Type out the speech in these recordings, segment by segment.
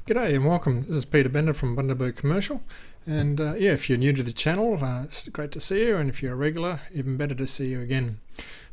G'day and welcome. This is Peter Bender from Bundaberg Commercial. And if you're new to the channel, it's great to see you. And if you're a regular, even better to see you again.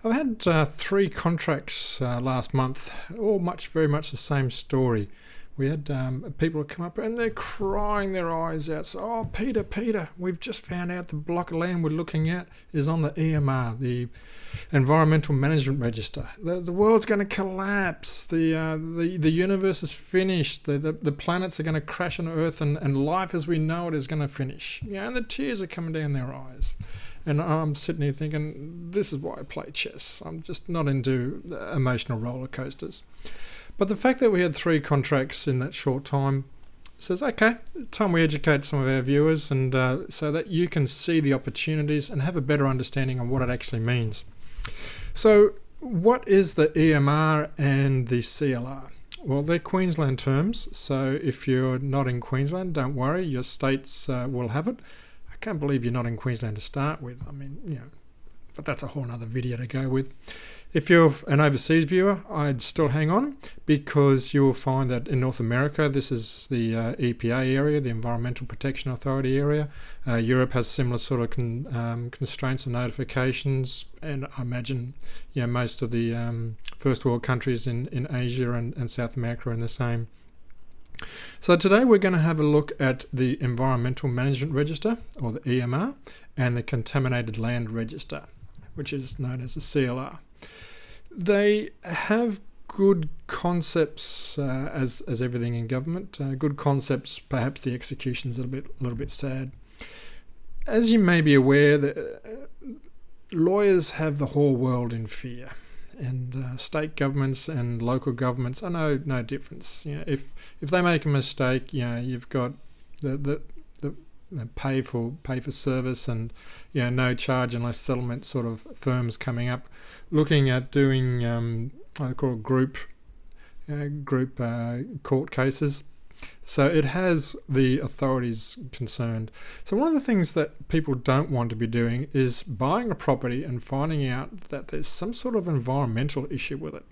I've had 3 contracts last month, all very much the same story. We had people come up and they're crying their eyes out. So, oh, Peter, we've just found out the block of land we're looking at is on the EMR, the Environmental Management Register. The world's going to collapse. The universe is finished. The planets are going to crash on Earth, and life as we know it is going to finish. And the tears are coming down their eyes. And I'm sitting here thinking, this is why I play chess. I'm just not into emotional roller coasters. But the fact that we had 3 contracts in that short time says, okay, it's time we educate some of our viewers, and so that you can see the opportunities and have a better understanding of what it actually means. So what is the EMR and the CLR? Well, they're Queensland terms, so if you're not in Queensland, don't worry, your states will have it. I can't believe you're not in Queensland to start with. I mean, but that's a whole nother video to go with. If you're an overseas viewer, I'd still hang on, because you'll find that in North America, this is the EPA area, the Environmental Protection Authority area. Europe has similar sort of constraints and notifications, and I imagine most of the first world countries in Asia and South America are in the same. So today we're going to have a look at the Environmental Management Register, or the EMR, and the Contaminated Land Register, which is known as the CLR. They have good concepts, as everything in government. Good concepts, perhaps the execution's a little bit sad. As you may be aware, lawyers have the whole world in fear, and state governments and local governments are no difference. If they make a mistake, you've got the pay for service, and no charge unless settlement sort of firms coming up looking at doing I call it group court cases. So it has the authorities concerned. So one of the things that people don't want to be doing is buying a property and finding out that there's some sort of environmental issue with it.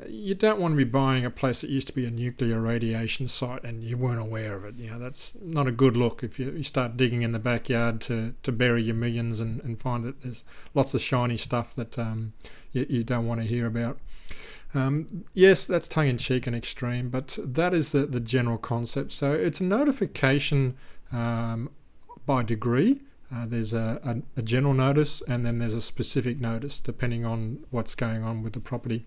You don't want to be buying a place that used to be a nuclear radiation site and you weren't aware of it. That's not a good look if you start digging in the backyard to bury your millions and find that there's lots of shiny stuff that you don't want to hear about. Yes, that's tongue-in-cheek and extreme, but that is the general concept. So it's a notification by degree. There's a general notice, and then there's a specific notice depending on what's going on with the property.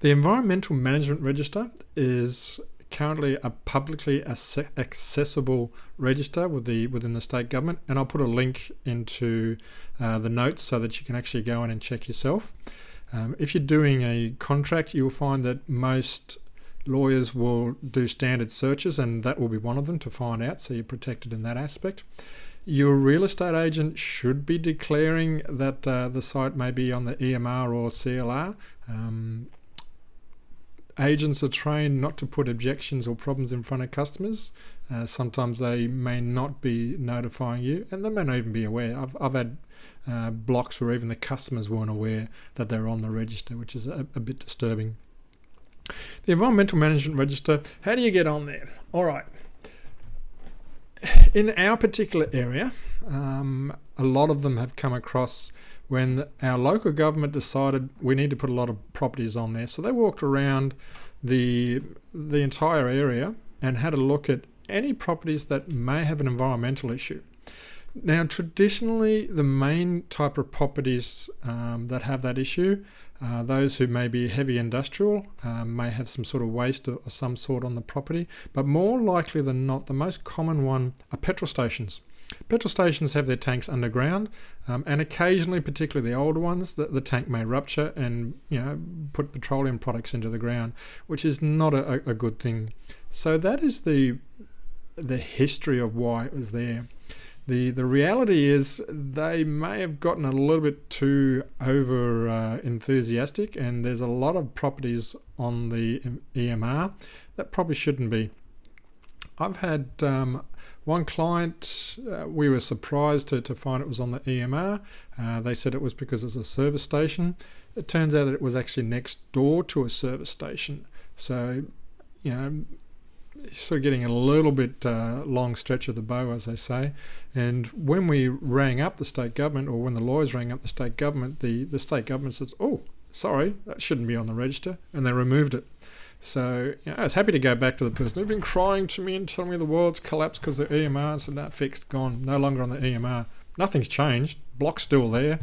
The Environmental Management Register is currently a publicly accessible register within the state government, and I'll put a link into the notes so that you can actually go in and check yourself. If you're doing a contract, you'll find that most lawyers will do standard searches, and that will be one of them to find out, so you're protected in that aspect. Your real estate agent should be declaring that the site may be on the EMR or CLR. Agents are trained not to put objections or problems in front of customers. Sometimes they may not be notifying you, and they may not even be aware. I've had blocks where even the customers weren't aware that they're on the register, which is a bit disturbing. The Environmental Management Register, how do you get on there? All right. In our particular area, a lot of them have come across when our local government decided we need to put a lot of properties on there. So they walked around the entire area and had a look at any properties that may have an environmental issue. Now, traditionally, the main type of properties that have that issue, those who may be heavy industrial, may have some sort of waste of some sort on the property, but more likely than not, the most common one are petrol stations. Petrol stations have their tanks underground, and occasionally, particularly the older ones, the tank may rupture and put petroleum products into the ground, which is not a good thing. So that is the history of why it was there. The reality is they may have gotten a little bit too over enthusiastic, and there's a lot of properties on the EMR that probably shouldn't be. I've had one client, we were surprised to find it was on the EMR. They said it was because it's a service station. It turns out that it was actually next door to a service station. So, sort of getting a little bit long stretch of the bow, as they say. And when we rang up the state government, or when the lawyers rang up the state government, the state government says, "Oh, sorry, that shouldn't be on the register," and they removed it. So I was happy to go back to the person who'd been crying to me and telling me the world's collapsed because of the EMR, and said, "No, fixed, gone, no longer on the EMR." Nothing's changed. Block's still there.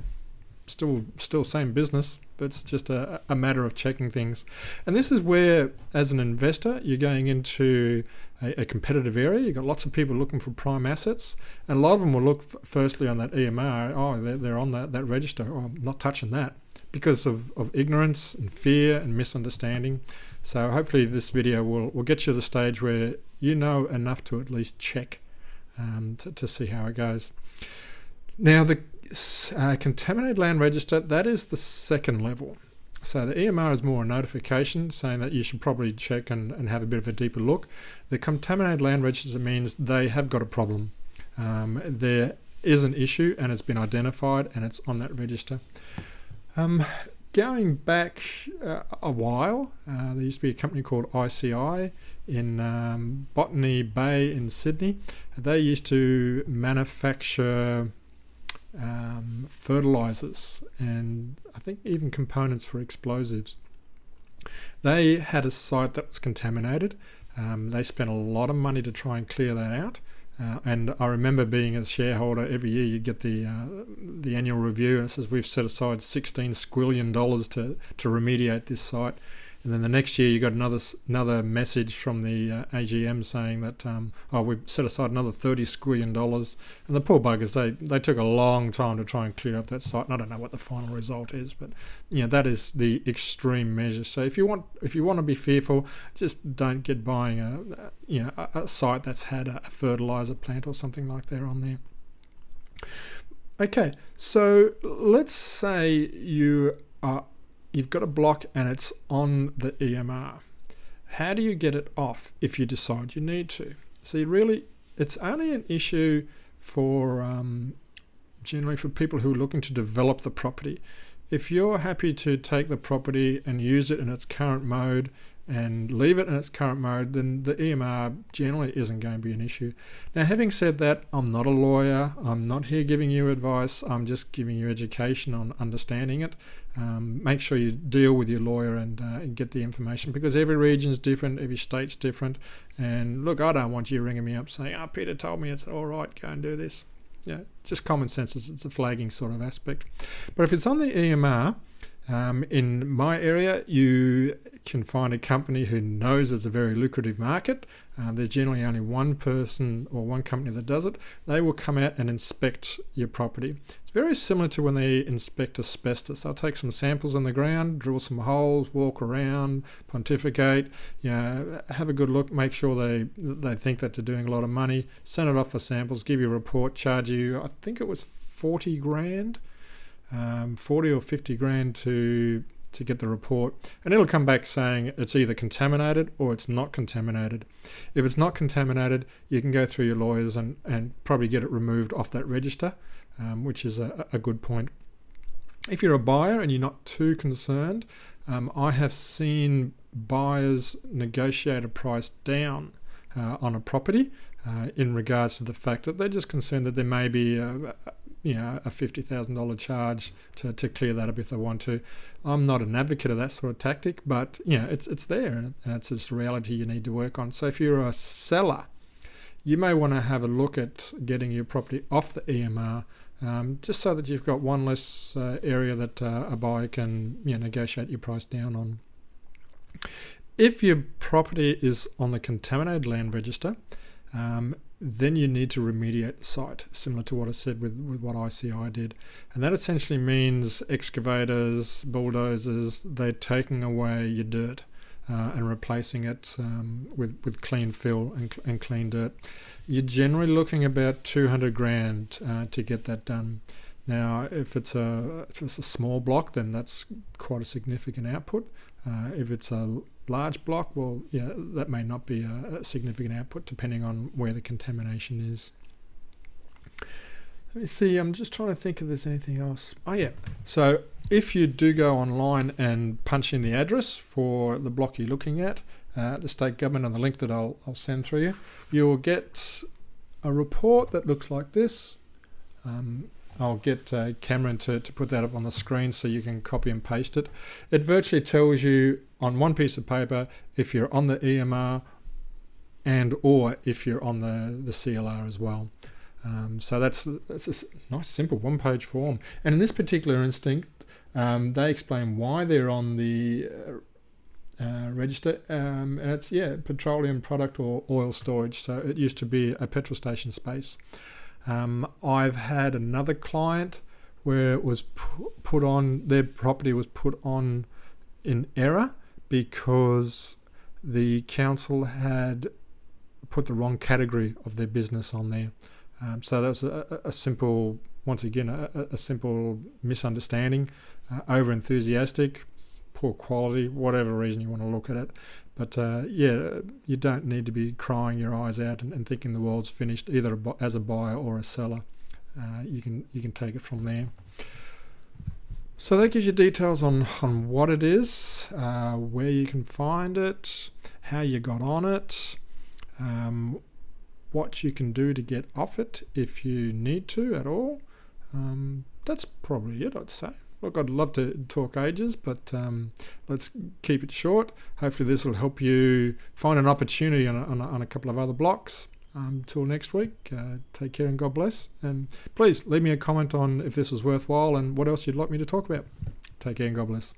Still same business, but it's just a matter of checking things. And this is where, as an investor, you're going into a competitive area. You've got lots of people looking for prime assets, and a lot of them will look firstly on that EMR. Oh, they're on that register. Oh, I'm not touching that, because of ignorance and fear and misunderstanding. So hopefully this video will get you to the stage where you know enough to at least check to see how it goes. Now, the Contaminated Land Register, that is the second level. So the EMR is more a notification saying that you should probably check and have a bit of a deeper look. The Contaminated Land Register means they have got a problem. There is an issue and it's been identified and it's on that register. Going back a while, there used to be a company called ICI in Botany Bay in Sydney. They used to manufacture fertilizers and I think even components for explosives. They had a site that was contaminated. They spent a lot of money to try and clear that out. And I remember being a shareholder, every year you get the annual review, and it says we've set aside $16 squillion to remediate this site. And then the next year you got another message from the AGM saying that we've set aside another $30 squillion. And the poor buggers, they took a long time to try and clear up that site. And I don't know what the final result is, but that is the extreme measure. So if you want to be fearful, just don't get buying a site that's had a fertilizer plant or something like that on there. Okay, so let's say you've got a block and it's on the EMR. How do you get it off if you decide you need to? See, really, it's only an issue for generally for people who are looking to develop the property. If you're happy to take the property and use it in its current mode and leave it in its current mode, then the EMR generally isn't going to be an issue. Now, having said that, I'm not a lawyer. I'm not here giving you advice. I'm just giving you education on understanding it. Make sure you deal with your lawyer and get the information, because every region's different, every state's different. And look, I don't want you ringing me up saying, "Oh, Peter told me it's all right, go and do this." Yeah, just common sense. It's a flagging sort of aspect. But if it's on the EMR, in my area, you can find a company who knows it's a very lucrative market. There's generally only one person or one company that does it. They will come out and inspect your property. It's very similar to when they inspect asbestos. They'll take some samples on the ground, drill some holes, walk around, pontificate, have a good look, make sure they think that they're doing a lot of money, send it off for samples, give you a report, charge you, I think it was 40 grand. 40 or 50 grand to get the report, and it'll come back saying it's either contaminated or it's not contaminated. If it's not contaminated, you can go through your lawyers and probably get it removed off that register, which is a good point. If you're a buyer and you're not too concerned, I have seen buyers negotiate a price down on a property in regards to the fact that they're just concerned that there may be a $50,000 charge to clear that up if they want to. I'm not an advocate of that sort of tactic, but it's there, and it's just a reality you need to work on. So if you're a seller, you may want to have a look at getting your property off the EMR, just so that you've got one less area that a buyer can negotiate your price down on. If your property is on the Contaminated Land Register, then you need to remediate the site, similar to what I said with what ICI did. And that essentially means excavators, bulldozers, they're taking away your dirt and replacing it with clean fill and clean dirt. You're generally looking about 200 grand to get that done. Now, if it's a small block, then that's quite a significant output. If it's a large block, well, that may not be a significant output depending on where the contamination is. Let me see, I'm just trying to think if there's anything else. Oh yeah, so if you do go online and punch in the address for the block you're looking at, the state government on the link that I'll send through you, you'll get a report that looks like this. I'll get Cameron to put that up on the screen so you can copy and paste it. It virtually tells you on one piece of paper if you're on the EMR and or if you're on the CLR as well. So that's a nice simple one-page form. And in this particular instance, they explain why they're on the register, and it's petroleum product or oil storage. So it used to be a petrol station space. I've had another client where it was put on, their property was put on in error because the council had put the wrong category of their business on there. So that was a simple, once again, a simple misunderstanding, over enthusiastic, poor quality, whatever reason you want to look at it. But you don't need to be crying your eyes out and thinking the world's finished, either as a buyer or a seller. You can take it from there. So that gives you details on what it is, where you can find it, how you got on it, what you can do to get off it if you need to at all. That's probably it, I'd say. Look, I'd love to talk ages, but let's keep it short. Hopefully this will help you find an opportunity on a couple of other blocks. Till next week, take care and God bless. And please leave me a comment on if this was worthwhile and what else you'd like me to talk about. Take care and God bless.